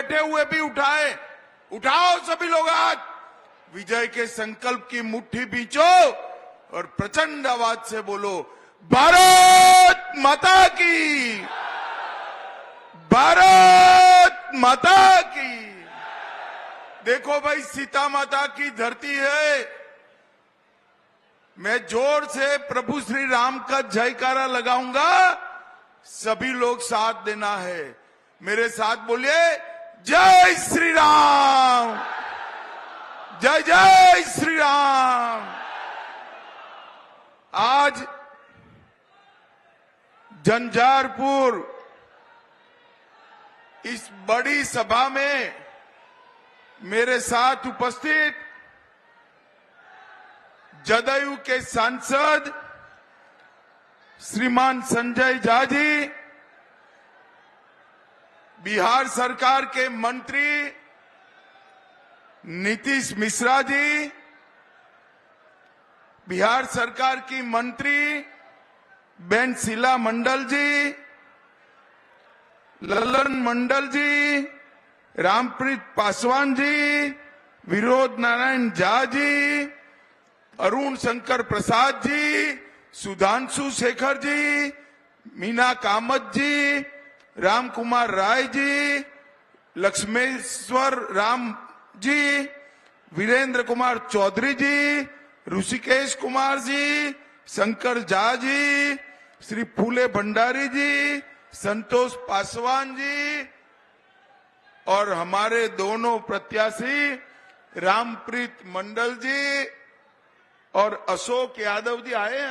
बैठे हुए भी उठाए। उठाओ सभी लोग आज, विजय के संकल्प की मुट्ठी बींचो और प्रचंड आवाज से बोलो, भारत माता की, भारत माता की। देखो भाई, सीता माता की धरती है। मैं जोर से प्रभु श्री राम का जयकारा लगाऊंगा, सभी लोग साथ देना है। मेरे साथ बोलिए, जय श्री राम, जय जय श्री राम। आज झंझारपुर इस बड़ी सभा में मेरे साथ उपस्थित जदयू के सांसद श्रीमान संजय झा जी, बिहार सरकार के मंत्री नीतीश मिश्रा जी, बिहार सरकार की मंत्री बेन शीला मंडल जी, ललन मंडल जी, रामप्रीत पासवान जी, विनोद नारायण झा जी, अरुण शंकर प्रसाद जी, सुधांशु शेखर जी, मीना कामत जी, राम कुमार राय जी, लक्ष्मेश्वर राम जी, वीरेंद्र कुमार चौधरी जी, ऋषिकेश कुमार जी, शंकर झा जी, श्री फूले भंडारी जी, संतोष पासवान जी और हमारे दोनों प्रत्याशी रामप्रीत मंडल जी और अशोक यादव जी आए हैं।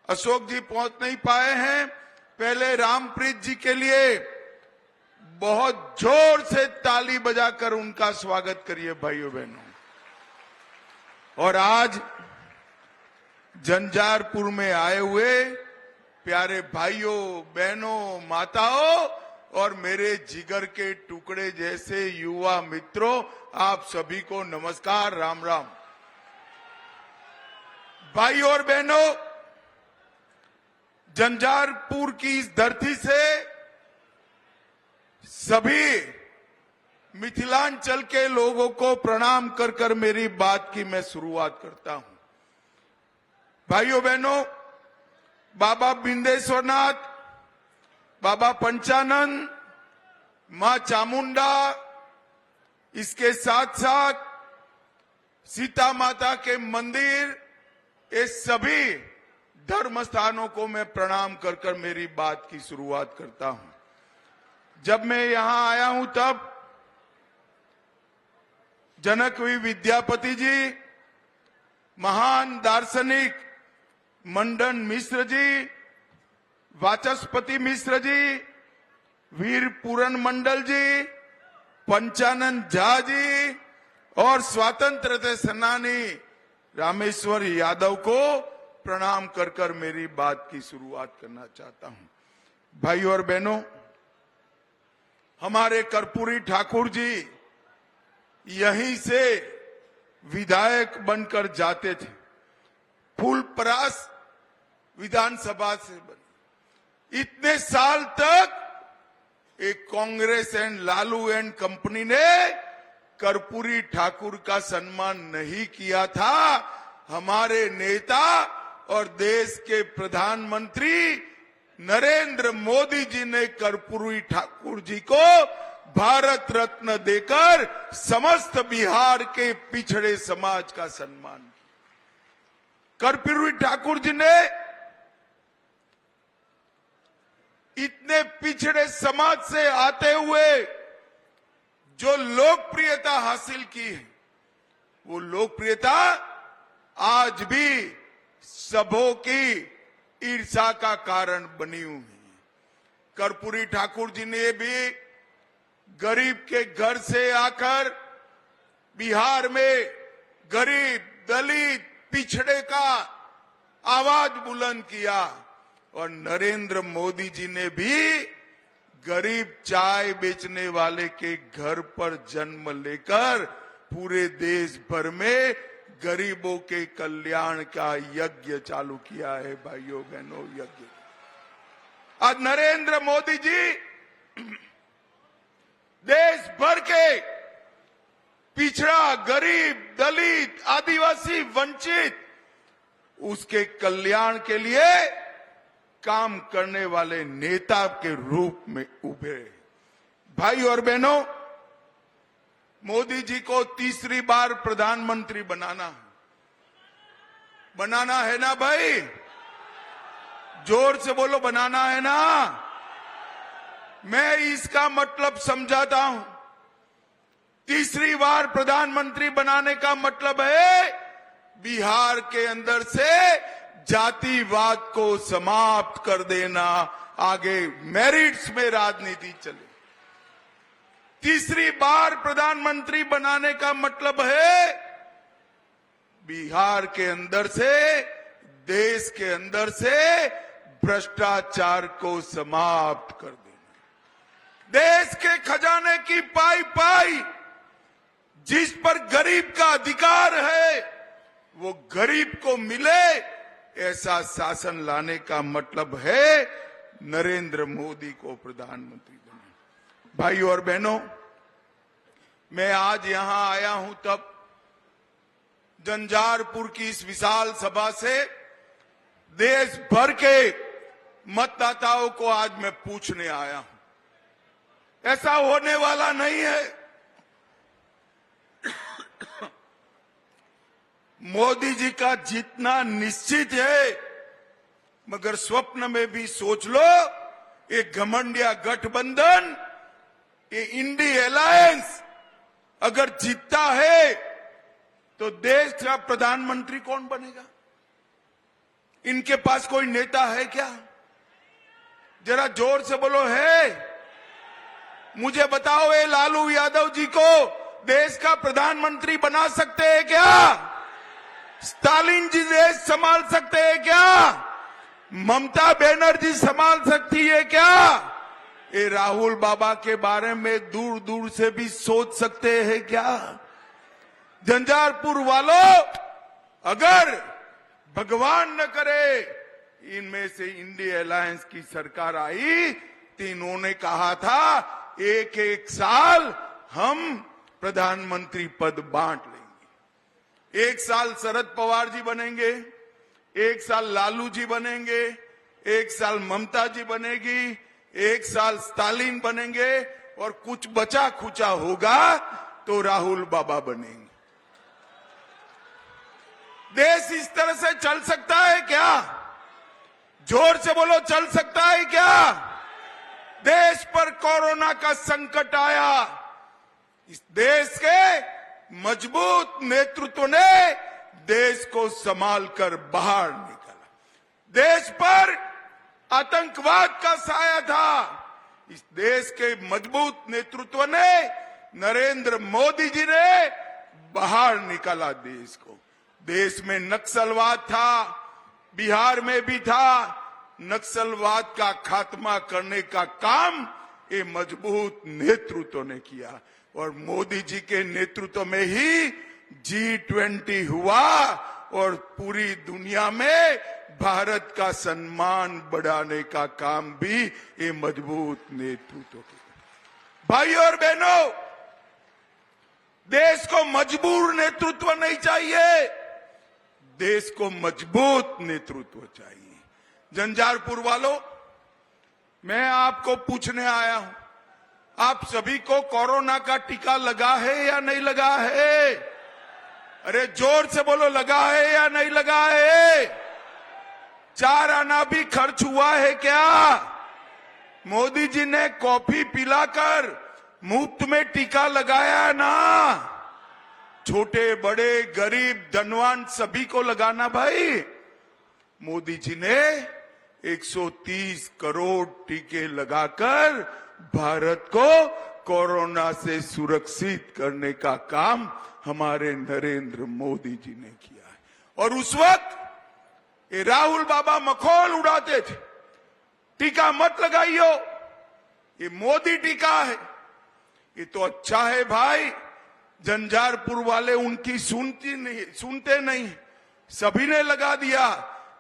अशोक जी पहुंच नहीं पाए हैं। पहले रामप्रीत जी के लिए बहुत जोर से ताली बजाकर उनका स्वागत करिए भाइयों बहनों। और आज झंझारपुर में आए हुए प्यारे भाइयों बहनों माताओं और मेरे जिगर के टुकड़े जैसे युवा मित्रों, आप सभी को नमस्कार, राम राम। भाइयों और बहनों, झंझारपुर की इस धरती से सभी मिथिलांचल के लोगों को प्रणाम कर कर मेरी बात की मैं शुरुआत करता हूं। भाइयों बहनों, बाबा बिंदेश्वरनाथ, बाबा पंचानंद, मां चामुंडा, इसके साथ साथ सीता माता के मंदिर, ये सभी धर्म स्थानों को मैं प्रणाम कर कर मेरी बात की शुरुआत करता हूं। जब मैं यहां आया हूं तब जनकवी विद्यापति जी, महान दार्शनिक मंडन मिश्र जी, वाचस्पति मिश्र जी, वीर पूरन मंडल जी, पंचानंद झा जी और स्वतंत्रता सेनानी रामेश्वर यादव को प्रणाम कर कर मेरी बात की शुरुआत करना चाहता हूं। भाइयों और बहनों, हमारे कर्पूरी ठाकुर जी यहीं से विधायक बनकर जाते थे। फूलपरास विधानसभा से बने। इतने साल तक एक Congress and Lalu and company ने कर्पूरी ठाकुर का सम्मान नहीं किया था। हमारे नेता और देश के प्रधानमंत्री नरेंद्र मोदी जी ने कर्पूरी ठाकुर जी को भारत रत्न देकर समस्त बिहार के पिछड़े समाज का सम्मान किया। कर्पूरी ठाकुर जी ने इतने पिछड़े समाज से आते हुए जो लोकप्रियता हासिल की है, वो लोकप्रियता आज भी सबों की ईर्ष्या का कारण बनी हुई है। कर्पूरी ठाकुर जी ने भी गरीब के घर से आकर बिहार में गरीब, दलित, पिछड़े का आवाज बुलंद किया और नरेंद्र मोदी जी ने भी गरीब चाय बेचने वाले के घर पर जन्म लेकर पूरे देश भर में गरीबों के कल्याण का यज्ञ चालू किया है। भाइयों बहनों, यज्ञ आज नरेंद्र मोदी जी भर के पिछड़ा, गरीब, दलित, आदिवासी, वंचित, उसके कल्याण के लिए काम करने वाले नेता के रूप में उभरे। भाई और बहनों, मोदी जी को तीसरी बार प्रधानमंत्री बनाना है ना भाई? जोर से बोलो, बनाना है ना? मैं इसका मतलब समझाता हूं। तीसरी बार प्रधानमंत्री बनाने का मतलब है बिहार के अंदर से जातिवाद को समाप्त कर देना, आगे मेरिट्स में राजनीति चले। तीसरी बार प्रधानमंत्री बनाने का मतलब है बिहार के अंदर से, देश के अंदर से भ्रष्टाचार को समाप्त कर देना। देश के खजाने की पाई पाई जिस पर गरीब का अधिकार है वो गरीब को मिले, ऐसा शासन लाने का मतलब है नरेंद्र मोदी को प्रधानमंत्री बनाना। भाई और बहनों, मैं आज यहां आया हूं तब जंजारपुर की इस विशाल सभा से देश भर के मतदाताओं को आज मैं पूछने आया हूं। ऐसा होने वाला नहीं है। मोदी जी का जीतना निश्चित है, मगर स्वप्न में भी सोच लो, ये घमंडिया गठबंधन, ये इंडी अलायंस अगर जीतता है तो देश का प्रधानमंत्री कौन बनेगा? इनके पास कोई नेता है क्या? जरा जोर से बोलो, है? मुझे बताओ, ये लालू यादव जी को देश का प्रधानमंत्री बना सकते हैं क्या? स्टालिन जी देश संभाल सकते हैं क्या? ममता बनर्जी संभाल सकती है क्या? ये राहुल बाबा के बारे में दूर दूर से भी सोच सकते हैं क्या? झंझारपुर वालों, अगर भगवान न करे इनमें से इंडिया अलायंस की सरकार आई तो इन्होंने कहा था एक एक साल हम प्रधानमंत्री पद बांट लेंगे। एक साल शरद पवार जी बनेंगे, एक साल लालू जी बनेंगे, एक साल ममता जी बनेगी, एक साल स्टालिन बनेंगे और कुछ बचा खुचा होगा तो राहुल बाबा बनेंगे। देश इस तरह से चल सकता है क्या? जोर से बोलो, चल सकता है क्या? देश पर कोरोना का संकट आया, इस देश के मजबूत नेतृत्व ने देश को संभालकर बाहर निकाला। देश पर आतंकवाद का साया था, इस देश के मजबूत नेतृत्व ने, नरेंद्र मोदी जी ने बाहर निकाला देश को। देश में नक्सलवाद था, बिहार में भी था। नक्सलवाद का खात्मा करने का काम ये मजबूत नेतृत्व ने किया और मोदी जी के नेतृत्व में ही G20 हुआ और पूरी दुनिया में भारत का सम्मान बढ़ाने का काम भी ये मजबूत नेतृत्व किया। भाई और बहनों, देश को मजबूर नेतृत्व नहीं चाहिए, देश को मजबूत नेतृत्व चाहिए। झंझारपुर वालों, मैं आपको पूछने आया हूं, आप सभी को कोरोना का टीका लगा है या नहीं लगा है? अरे जोर से बोलो, लगा है या नहीं लगा है? 4 आना भी खर्च हुआ है क्या? मोदी जी ने कॉफी पिलाकर मुफ्त में टीका लगाया ना। छोटे बड़े गरीब धनवान सभी को लगाना भाई। मोदी जी ने 130 करोड़ टीके लगाकर भारत को कोरोना से सुरक्षित करने का काम हमारे नरेंद्र मोदी जी ने किया है। और उस वक्त ये राहुल बाबा मखौल उड़ाते थे, टीका मत लगाइयो, ये मोदी टीका है। ये तो अच्छा है भाई, झंझारपुर वाले उनकी सुनते नहीं, सभी ने लगा दिया।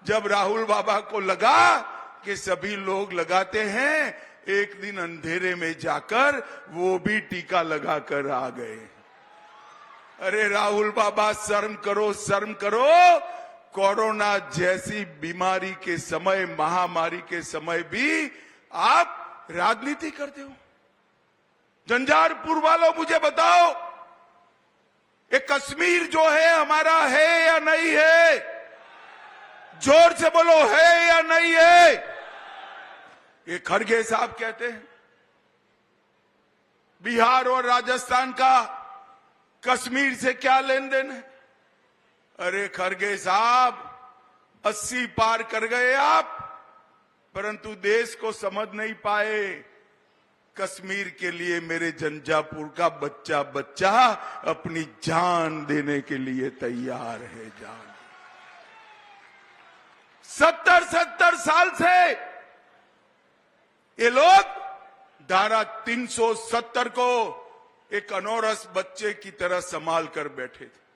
जब राहुल बाबा को लगा कि सभी लोग लगाते हैं, एक दिन अंधेरे में जाकर वो भी टीका लगाकर आ गए। अरे राहुल बाबा, शर्म करो, शर्म करो। कोरोना जैसी बीमारी के समय, महामारी के समय भी आप राजनीति करते हो। झंझारपुर वालों, मुझे बताओ, ये कश्मीर जो है हमारा है या नहीं है? जोर से बोलो, है या नहीं है? ये खड़गे साहब कहते हैं बिहार और राजस्थान का कश्मीर से क्या लेन देन है? अरे खड़गे साहब, 80 पार कर गए आप, परंतु देश को समझ नहीं पाए। कश्मीर के लिए मेरे झंझारपुर का बच्चा बच्चा अपनी जान देने के लिए तैयार है। जान 70 साल से ये लोग धारा 370 को एक अनौरस बच्चे की तरह संभाल कर बैठे थे।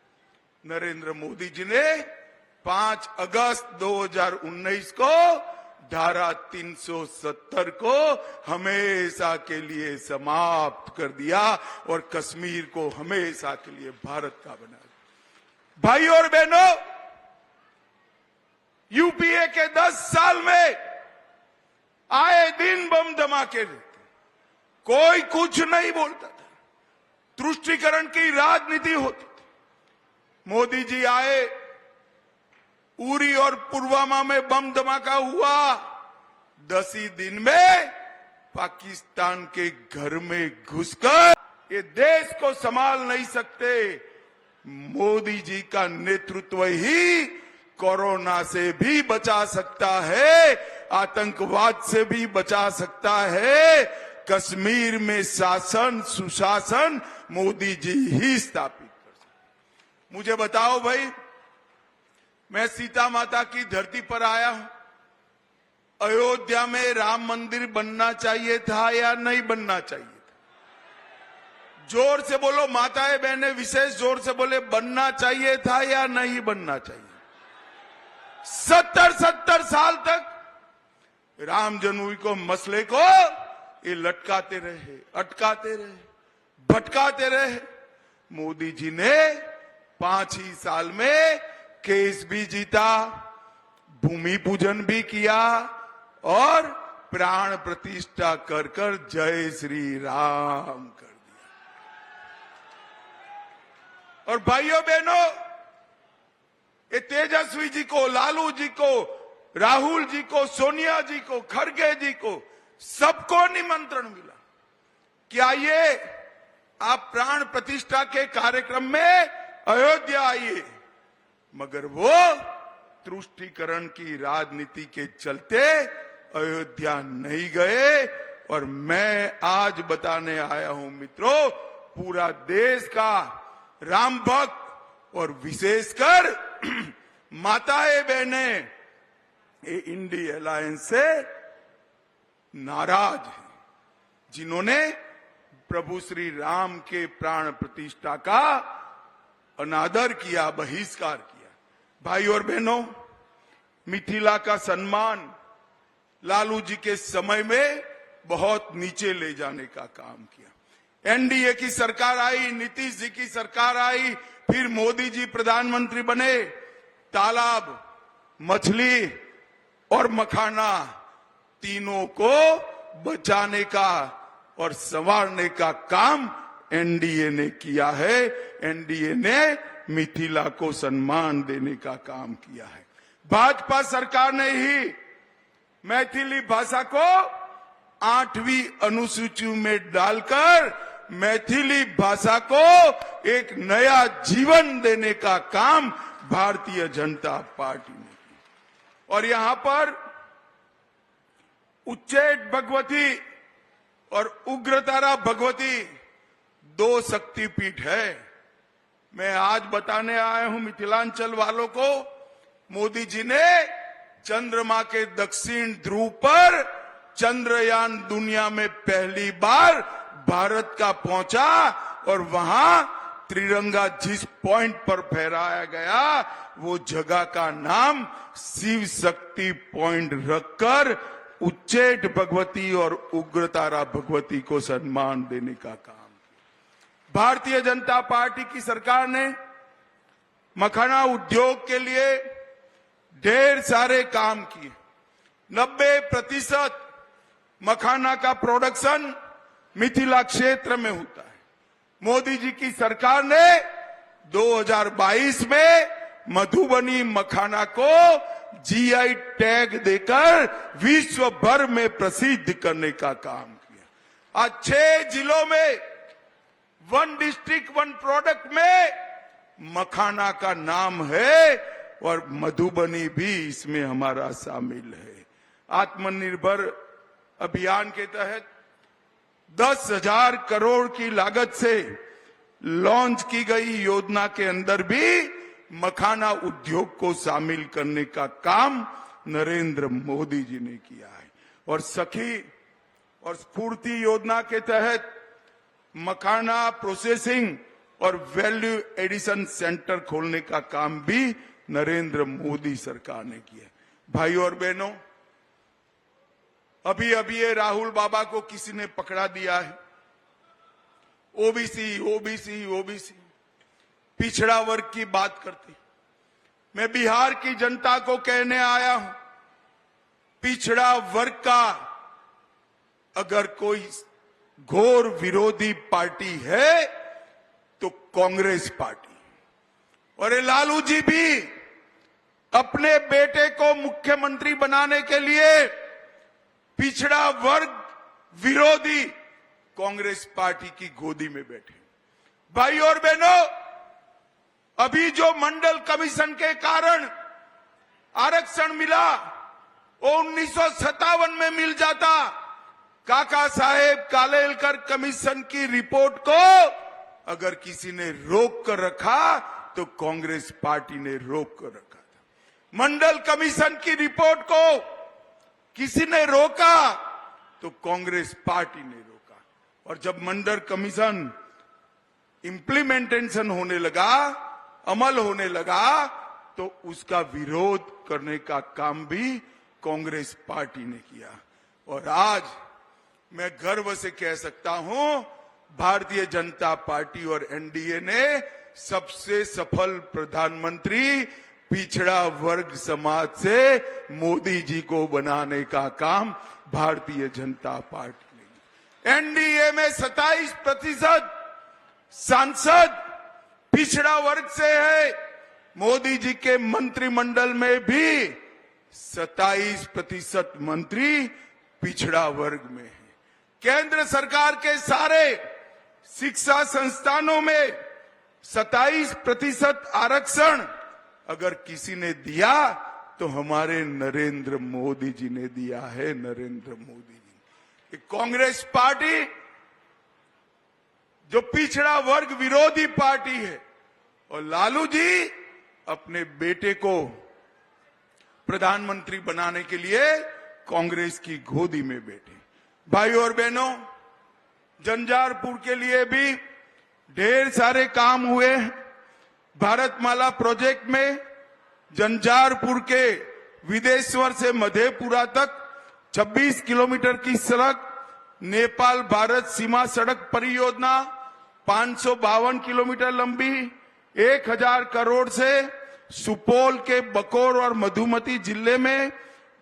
नरेंद्र मोदी जी ने 5 अगस्त 2019 को धारा 370 को हमेशा के लिए समाप्त कर दिया और कश्मीर को हमेशा के लिए भारत का बना दिया। भाई और बहनों, यूपीए के 10 साल में आए दिन बम धमाके रहते, कोई कुछ नहीं बोलता था, तुष्टीकरण की राजनीति होती थी। मोदी जी आए, उरी और पुलवामा में बम धमाका हुआ, 10 ही दिन में पाकिस्तान के घर में घुसकर ये देश को संभाल नहीं सकते। मोदी जी का नेतृत्व ही कोरोना से भी बचा सकता है, आतंकवाद से भी बचा सकता है। कश्मीर में शासन सुशासन मोदी जी ही स्थापित कर सकते। मुझे बताओ भाई, मैं सीता माता की धरती पर आया हूं, अयोध्या में राम मंदिर बनना चाहिए था या नहीं बनना चाहिए था? जोर से बोलो माताएं बहनें, विशेष जोर से बोले, बनना चाहिए था या नहीं बनना चाहिए? 70 साल तक राम जन्मभूमि को मसले को ये लटकाते रहे, अटकाते रहे, भटकाते रहे। मोदी जी ने 5 ही साल में केस भी जीता, भूमि पूजन भी किया और प्राण प्रतिष्ठा कर कर जय श्री राम कर दिया। और भाइयों बहनों, ये तेजस्वी जी को, लालू जी को, राहुल जी को, सोनिया जी को, खड़गे जी को, सबको निमंत्रण मिला कि आइए आप प्राण प्रतिष्ठा के कार्यक्रम में अयोध्या आइए, मगर वो तुष्टीकरण की राजनीति के चलते अयोध्या नहीं गए। और मैं आज बताने आया हूं मित्रों, पूरा देश का राम भक्त और विशेषकर माताएं बहनें ये इंडी अलायंस से नाराज है, जिन्होंने प्रभु श्री राम के प्राण प्रतिष्ठा का अनादर किया, बहिष्कार किया। भाई और बहनों, मिथिला का सम्मान लालू जी के समय में बहुत नीचे ले जाने का काम किया। एनडीए की सरकार आई, नीतीश जी की सरकार आई, फिर मोदी जी प्रधानमंत्री बने। तालाब, मछली और मखाना तीनों को बचाने का और संवारने का काम एनडीए ने किया है। एनडीए ने मिथिला को सम्मान देने का काम किया है। भाजपा सरकार ने ही मैथिली भाषा को 8वीं अनुसूची में डालकर मैथिली भाषा को एक नया जीवन देने का काम भारतीय जनता पार्टी ने किया। और यहां पर उच्चैठ भगवती और उग्रतारा भगवती 2 शक्तिपीठ है। मैं आज बताने आया हूं मिथिलांचल वालों को, मोदी जी ने चंद्रमा के दक्षिण ध्रुव पर चंद्रयान दुनिया में पहली बार भारत का पहुंचा और वहां त्रिरंगा जिस पॉइंट पर फहराया गया वो जगह का नाम शिव शक्ति पॉइंट रखकर उच्चैठ भगवती और उग्रतारा भगवती को सम्मान देने का काम किया। भारतीय जनता पार्टी की सरकार ने मखाना उद्योग के लिए ढेर सारे काम किए। 90% मखाना का प्रोडक्शन मिथिला क्षेत्र में होता है। मोदी जी की सरकार ने 2022 में मधुबनी मखाना को जीआई टैग देकर विश्व भर में प्रसिद्ध करने का काम किया। आज 6 जिलों में 1 डिस्ट्रिक्ट 1 प्रोडक्ट में मखाना का नाम है और मधुबनी भी इसमें हमारा शामिल है। आत्मनिर्भर अभियान के तहत 10,000 करोड़ की लागत से लॉन्च की गई योजना के अंदर भी मखाना उद्योग को शामिल करने का काम नरेंद्र मोदी जी ने किया है। और सखी और स्फूर्ति योजना के तहत मखाना प्रोसेसिंग और वैल्यू एडिशन सेंटर खोलने का काम भी नरेंद्र मोदी सरकार ने किया। भाइयों और बहनों, अभी अभी ये राहुल बाबा को किसी ने पकड़ा दिया है। ओबीसी ओबीसी ओबीसी पिछड़ा वर्ग की बात करती। मैं बिहार की जनता को कहने आया हूं, पिछड़ा वर्ग का अगर कोई घोर विरोधी पार्टी है तो कांग्रेस पार्टी। और ये लालू जी भी अपने बेटे को मुख्यमंत्री बनाने के लिए पिछड़ा वर्ग विरोधी कांग्रेस पार्टी की गोदी में बैठे। भाइयों और बहनों, अभी जो मंडल कमीशन के कारण आरक्षण मिला वो 1957 में मिल जाता। काका साहेब कालेलकर कमीशन की रिपोर्ट को अगर किसी ने रोक कर रखा तो कांग्रेस पार्टी ने रोक कर रखा था। मंडल कमीशन की रिपोर्ट को किसी ने रोका तो कांग्रेस पार्टी ने रोका। और जब मंडल कमीशन इंप्लीमेंटेशन होने लगा, अमल होने लगा, तो उसका विरोध करने का काम भी कांग्रेस पार्टी ने किया। और आज मैं गर्व से कह सकता हूं, भारतीय जनता पार्टी और एनडीए ने सबसे सफल प्रधानमंत्री पिछड़ा वर्ग समाज से मोदी जी को बनाने का काम भारतीय जनता पार्टी ने। एनडीए में 27% सांसद पिछड़ा वर्ग से है। मोदी जी के मंत्रिमंडल में भी 27% मंत्री पिछड़ा वर्ग में है। केंद्र सरकार के सारे शिक्षा संस्थानों में 27% आरक्षण अगर किसी ने दिया तो हमारे नरेंद्र मोदी जी ने दिया है। नरेंद्र मोदी जी, कांग्रेस पार्टी जो पिछड़ा वर्ग विरोधी पार्टी है, और लालू जी अपने बेटे को प्रधानमंत्री बनाने के लिए कांग्रेस की गोदी में बैठे। भाइयों और बहनों, झंझारपुर के लिए भी ढेर सारे काम हुए। भारतमाला प्रोजेक्ट में झंझारपुर के विदेश्वर से मधेपुरा तक 26 किलोमीटर की सड़क, नेपाल भारत सीमा सड़क परियोजना 552 किलोमीटर लंबी, 1000 करोड़ से सुपौल के बकोर और मधुमती जिले में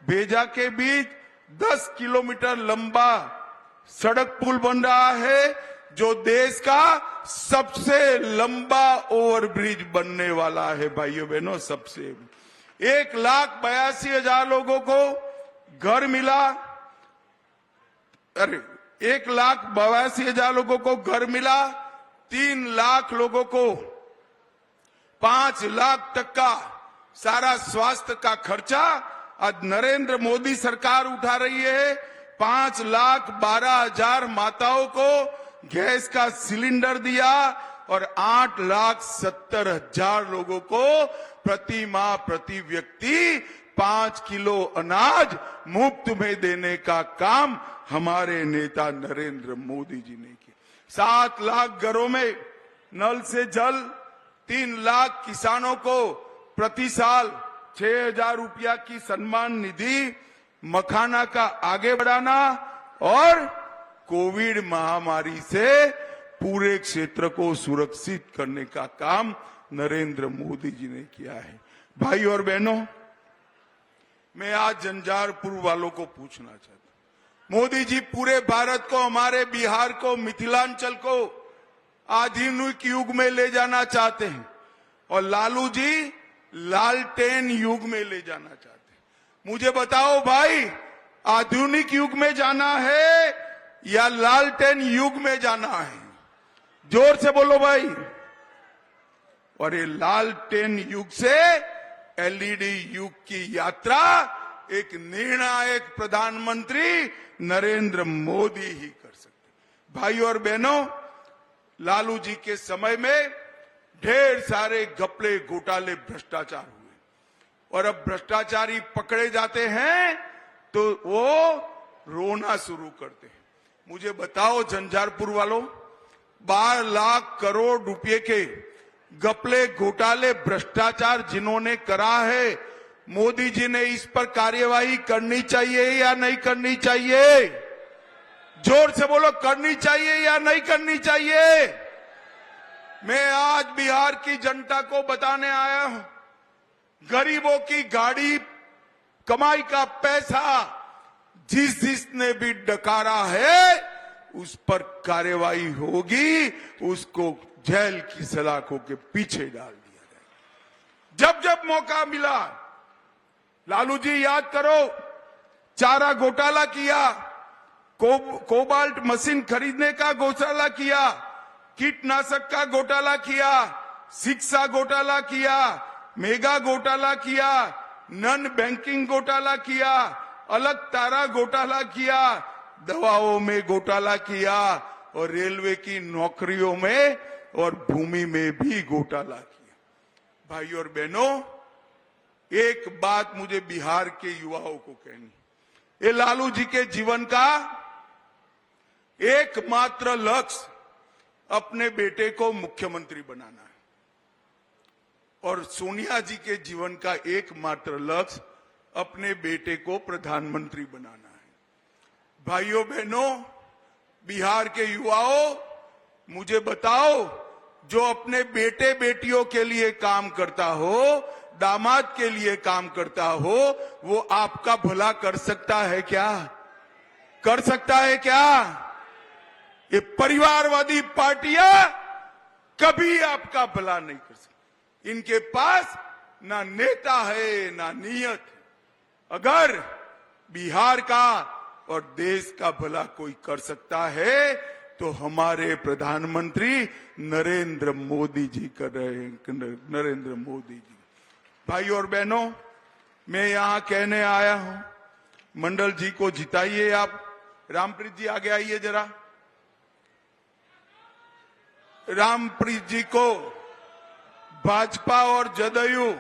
भेजा के बीच 10 किलोमीटर लंबा सड़क पुल बन रहा है, जो देश का सबसे लंबा ओवरब्रिज बनने वाला है। भाइयों बहनों, सबसे 1,82,000 लोगों को घर मिला। 1,82,000 लोगों को घर मिला। 3 लाख लोगों को 5 लाख तक का सारा स्वास्थ्य का खर्चा आज नरेंद्र मोदी सरकार उठा रही है। 5,12,000 माताओं को गैस का सिलेंडर दिया और 8,70,000 लोगों को प्रति माह प्रति व्यक्ति 5 किलो अनाज मुफ्त में देने का काम हमारे नेता नरेंद्र मोदी जी ने किया। 7 लाख घरों में नल से जल, 3 लाख किसानों को प्रति साल 6,000 रुपया की सम्मान निधि, मखाना का आगे बढ़ाना और कोविड महामारी से पूरे क्षेत्र को सुरक्षित करने का काम नरेंद्र मोदी जी ने किया है। भाई और बहनों, मैं आज झंझारपुर वालों को पूछना चाहता हूं, मोदी जी पूरे भारत को, हमारे बिहार को, मिथिलांचल को आधुनिक युग में ले जाना चाहते हैं और लालू जी लालटेन युग में ले जाना चाहते हैं। मुझे बताओ भाई, आधुनिक युग में जाना है या लालटेन युग में जाना है? जोर से बोलो भाई। और ये लालटेन युग से एलईडी युग की यात्रा एक निर्णायक प्रधानमंत्री नरेंद्र मोदी ही कर सकते। भाई और बहनों, लालू जी के समय में ढेर सारे घपले, घोटाले, भ्रष्टाचार हुए और अब भ्रष्टाचारी पकड़े जाते हैं तो वो रोना शुरू करते हैं। मुझे बताओ झंझारपुर वालों, 12 लाख करोड़ रुपए के घपले, घोटाले, भ्रष्टाचार जिन्होंने करा है, मोदी जी ने इस पर कार्यवाही करनी चाहिए या नहीं करनी चाहिए? जोर से बोलो, करनी चाहिए या नहीं करनी चाहिए? मैं आज बिहार की जनता को बताने आया हूं, गरीबों की गाड़ी, कमाई का पैसा जिसने भी डकारा है उस पर कार्यवाही होगी, उसको जेल की सलाखों के पीछे डाल दिया जाएगा। जब जब मौका मिला, लालू जी याद करो, चारा घोटाला किया, कोबाल्ट मशीन खरीदने का घोटाला किया, कीटनाशक का घोटाला किया, शिक्षा घोटाला किया, मेगा घोटाला किया, नन बैंकिंग घोटाला किया, अलग तारा घोटाला किया, दवाओं में घोटाला किया और रेलवे की नौकरियों में और भूमि में भी घोटाला किया। भाई और बहनों, एक बात मुझे बिहार के युवाओं को कहनी, ये लालू जी के जीवन का एकमात्र लक्ष्य अपने बेटे को मुख्यमंत्री बनाना है और सोनिया जी के जीवन का एकमात्र लक्ष्य अपने बेटे को प्रधानमंत्री बनाना है। भाइयों बहनों, बिहार के युवाओं, मुझे बताओ, जो अपने बेटे बेटियों के लिए काम करता हो, दामाद के लिए काम करता हो, वो आपका भला कर सकता है क्या? कर सकता है क्या? ये परिवारवादी पार्टियां कभी आपका भला नहीं कर सकती। इनके पास ना नेता है ना नीयत है। अगर बिहार का और देश का भला कोई कर सकता है तो हमारे प्रधानमंत्री नरेंद्र मोदी जी कर रहे हैं। नरेंद्र मोदी जी। भाई और बहनों, मैं यहां कहने आया हूं, मंडल जी को जिताइए आप। रामप्रीत जी आगे आइए जरा। रामप्रीत जी को भाजपा और जदयू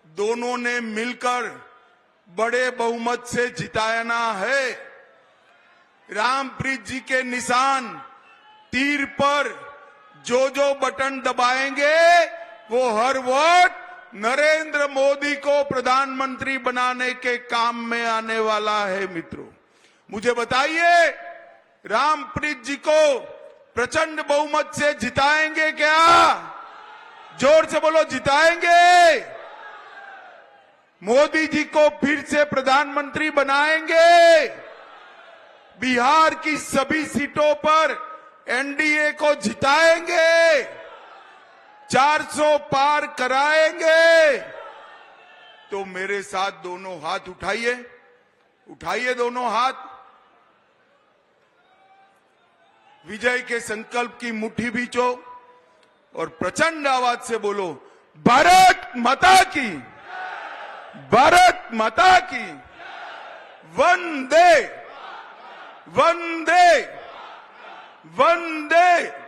दोनों ने मिलकर बड़े बहुमत से जिताना है। रामप्रीत जी के निशान तीर पर जो बटन दबाएंगे वो हर वोट नरेंद्र मोदी को प्रधानमंत्री बनाने के काम में आने वाला है। मित्रों, मुझे बताइए, रामप्रीत जी को प्रचंड बहुमत से जिताएंगे क्या? जोर से बोलो, जिताएंगे? मोदी जी को फिर से प्रधानमंत्री बनाएंगे? बिहार की सभी सीटों पर एनडीए को जिताएंगे? 400 पार कराएंगे? तो मेरे साथ दोनों हाथ उठाइए, उठाइए दोनों हाथ। विजय के संकल्प की मुट्ठी बीचो और प्रचंड आवाज से बोलो, भारत माता की, भारत माता की, वंदे वंदे वंदे।